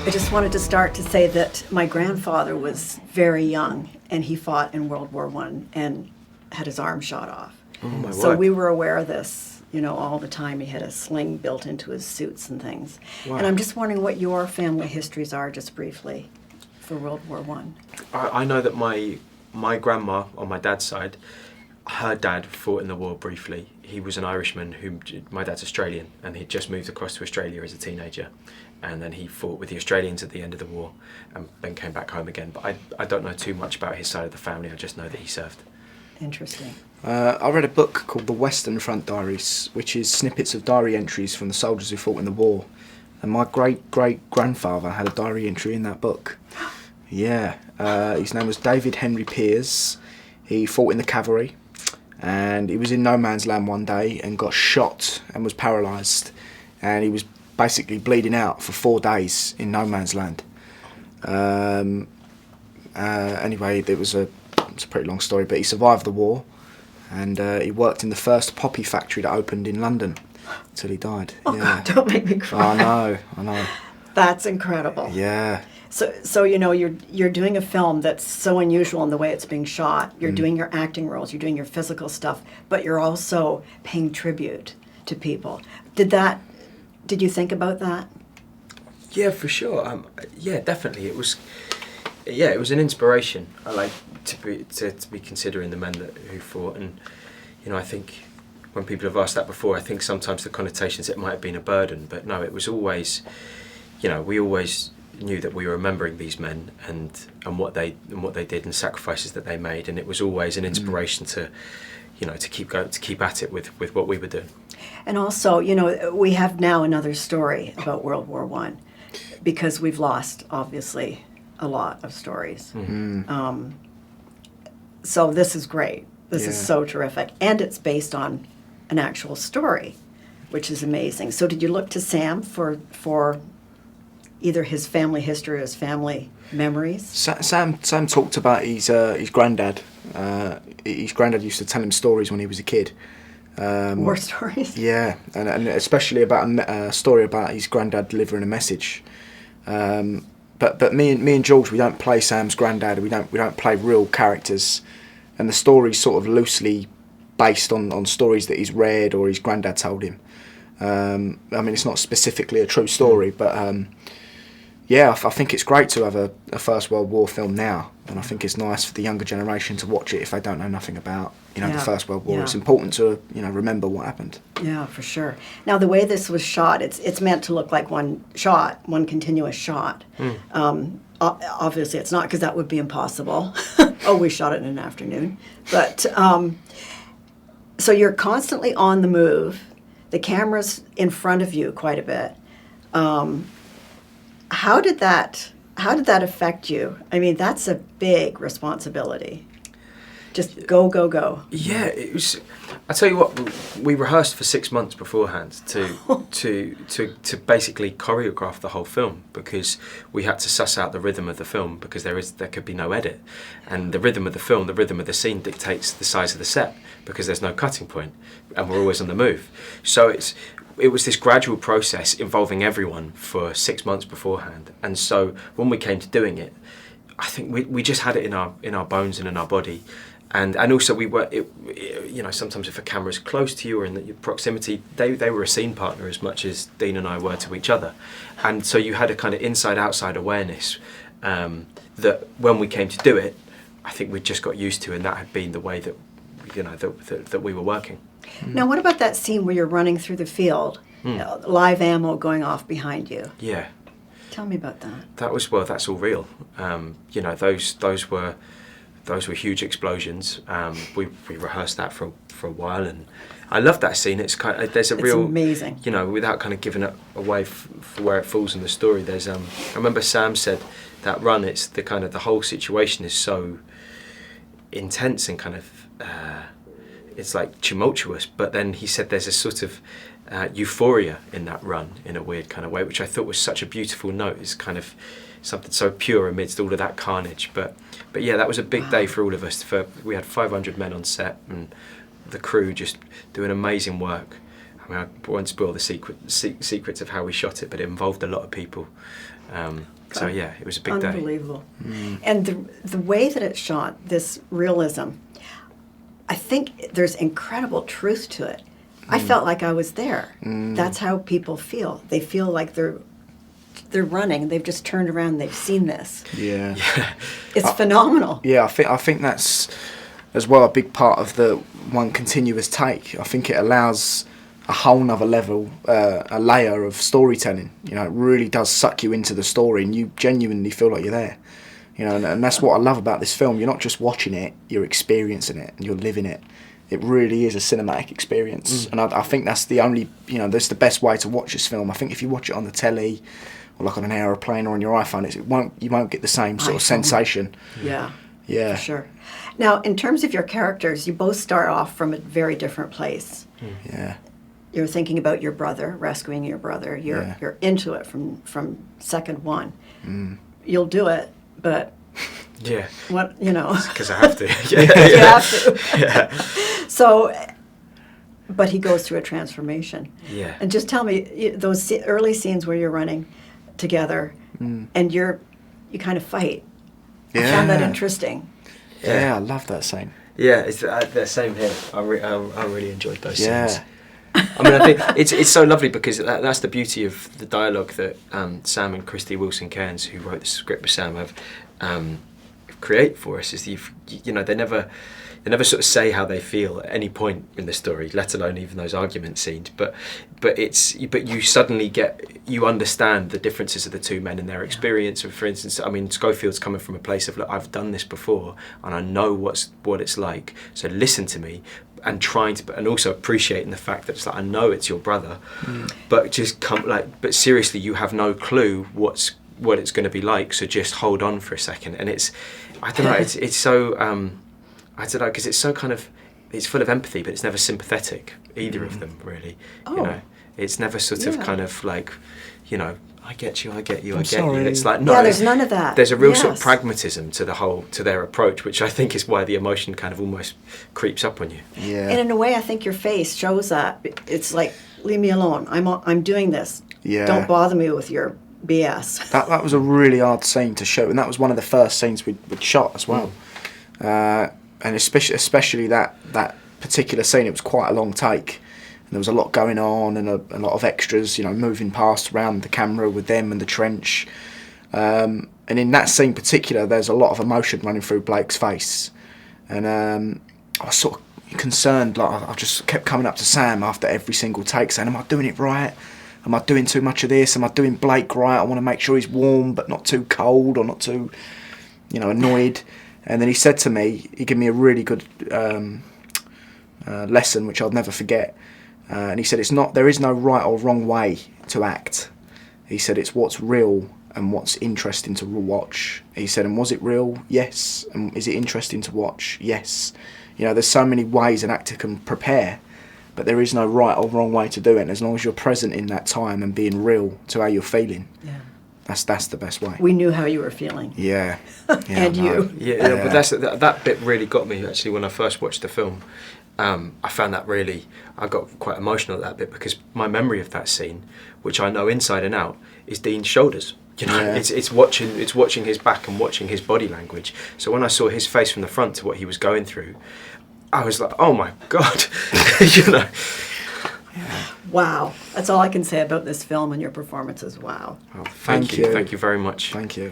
I just wanted to start to say that my grandfather was very young, and he fought in World War I and had his arm shot off. Oh my So word. we were aware of this, all the time. He had a sling built into his suits and things. Wow. And I'm just wondering what your family histories are, just briefly, for World War I. I know that my grandma on my dad's side, her dad fought in the war briefly. He was an Irishman my dad's Australian, and he'd just moved across to Australia as a teenager. And then he fought with the Australians at the end of the war and then came back home again. But I don't know too much about his side of the family. I just know that he served. Interesting. I read a book called The Western Front Diaries, which is snippets of diary entries from the soldiers who fought in the war. And my great-great-grandfather had a diary entry in that book. Yeah. His name was David Henry Pears. He fought in the cavalry. And he was in no man's land one day and got shot and was paralysed. And he was basically bleeding out for 4 days in no man's land. Anyway, it's a pretty long story, but he survived the war, and he worked in the first poppy factory that opened in London until he died. Oh, yeah. God, don't make me cry. I know. That's incredible. Yeah. So you're doing a film that's so unusual in the way it's being shot. You're doing your acting roles, you're doing your physical stuff, but you're also paying tribute to people. Did you think about that? Yeah, for sure. Yeah, definitely. It was an inspiration. I like to be considering the men who fought, and I think when people have asked that before, I think sometimes the connotations it might have been a burden, but no, it was always, we always knew that we were remembering these men and what they did and sacrifices that they made, and it was always an inspiration to keep going, to keep at it with what we were doing. And also, we have now another story about World War I, because we've lost, obviously, a lot of stories. Mm-hmm. So this is great. This is Yeah. so terrific. And it's based on an actual story, which is amazing. So did you look to Sam for either his family history or his family memories? Sam talked about his granddad. His granddad used to tell him stories when he was a kid. War stories? Yeah, and especially about a story about his granddad delivering a message. But me and George, we don't play Sam's granddad. We don't play real characters, and the story's sort of loosely based on stories that he's read or his granddad told him. It's not specifically a true story, but I think it's great to have a First World War film now, and I think it's nice for the younger generation to watch it if they don't know nothing about the First World War. Yeah. It's important to remember what happened. Yeah, for sure. Now, the way this was shot, it's meant to look like one continuous shot. Obviously, it's not, because that would be impossible. We shot it in an afternoon. But so you're constantly on the move. The camera's in front of you quite a bit. How did that affect you? I mean, that's a big responsibility. Just go, go, go. Yeah, it was. I tell you what, we rehearsed for 6 months beforehand to basically choreograph the whole film, because we had to suss out the rhythm of the film, because there could be no edit, and the rhythm of the film, the rhythm of the scene dictates the size of the set, because there's no cutting point, and we're always on the move. So it was this gradual process involving everyone for 6 months beforehand, and so when we came to doing it, I think we just had it in our bones and in our body. And also we were, sometimes if a camera's close to you or in your proximity, they were a scene partner as much as Dean and I were to each other. And so you had a kind of inside-outside awareness that when we came to do it, I think we just got used to, and that had been the way that, that we were working. Now, what about that scene where you're running through the field, live ammo going off behind you? Yeah. Tell me about that. That's all real. Those were huge explosions. We rehearsed that for a while, and I love that scene. It's there's a real amazing. Without kind of giving it away for where it falls in the story. There's I remember Sam said that run. It's the whole situation is so intense and kind of it's like tumultuous. But then he said there's a sort of euphoria in that run in a weird kind of way, which I thought was such a beautiful note. It's kind of something so pure amidst all of that carnage. But yeah, that was a big day for all of us. We had 500 men on set, and the crew just doing amazing work. I mean, I won't spoil the secrets of how we shot it, but it involved a lot of people. So yeah, it was a big day. Unbelievable. And the way that it's shot, this realism, I think there's incredible truth to it. I felt like I was there. That's how people feel. They feel like they're running. They've just turned around. They've seen this. Yeah. It's phenomenal. Yeah, I think that's as well a big part of the one continuous take. I think it allows a whole nother level, a layer of storytelling. You know, it really does suck you into the story, and you genuinely feel like you're there. You know, and that's what I love about this film. You're not just watching it; you're experiencing it, and you're living it. It really is a cinematic experience, and I think that's the only, you know, that's the best way to watch this film. I think if you watch it on the telly, or like on an aeroplane or on your iPhone, you won't get the same sort of sensation. Yeah. Yeah. For sure. Now, in terms of your characters, you both start off from a very different place. Yeah. You're thinking about your brother, rescuing your brother. You're into it from second one. You'll do it, but Yeah. what, you know. Because I have to. You have to. Yeah. So, but he goes through a transformation. Yeah. And just tell me, those early scenes where you're running together and you kind of fight. I found that interesting. Yeah, I love that scene. Yeah, it's the same here. I really enjoyed those Yeah. scenes. I mean, I think it's so lovely because that's the beauty of the dialogue that Sam and Christy Wilson Cairns, who wrote the script with Sam, have create for us. Is you know, they never sort of say how they feel at any point in the story, let alone even those argument scenes. But you suddenly you understand the differences of the two men and their experience. And for instance, I mean, Schofield's coming from a place of, look, I've done this before and I know what it's like. So listen to me, and and also appreciating the fact that it's like, I know it's your brother, but just but seriously, you have no clue what it's going to be like. So just hold on for a second. And I don't know, it's so. I don't know, because it's so kind of, it's full of empathy, but it's never sympathetic, either of them, really. You know, it's never sort of kind of like, you know, I get you, I get you. It's like, no. Yeah, there's none of that. There's a real sort of pragmatism to to their approach, which I think is why the emotion kind of almost creeps up on you. Yeah. And in a way, I think your face shows that. It's like, leave me alone. I'm doing this. Yeah. Don't bother me with your BS. That was a really hard scene to show, and that was one of the first scenes we'd shot as well. And especially that particular scene, it was quite a long take. And there was a lot going on and a lot of extras, you know, moving past around the camera with them and the trench. And in that scene in particular, there's a lot of emotion running through Blake's face. And I was sort of concerned, like I just kept coming up to Sam after every single take saying, am I doing it right? Am I doing too much of this? Am I doing Blake right? I want to make sure he's warm but not too cold or not too, you know, annoyed. And then he said to me, he gave me a really good lesson, which I'll never forget. And he said, there is no right or wrong way to act. He said, it's what's real and what's interesting to watch. He said, and was it real? Yes. And is it interesting to watch? Yes. You know, there's so many ways an actor can prepare, but there is no right or wrong way to do it. And as long as you're present in that time and being real to how you're feeling, that's the best way. We knew how you were feeling. Yeah. And you. Yeah, but that bit really got me, actually, when I first watched the film. I found that really, I got quite emotional at that bit, because my memory of that scene, which I know inside and out, is Dean's shoulders. You know, it's watching his back and watching his body language. So when I saw his face from the front to what he was going through, I was like, oh my God, you know. Wow. That's all I can say about this film and your performances. Wow. Oh, thank you. Thank you very much. Thank you.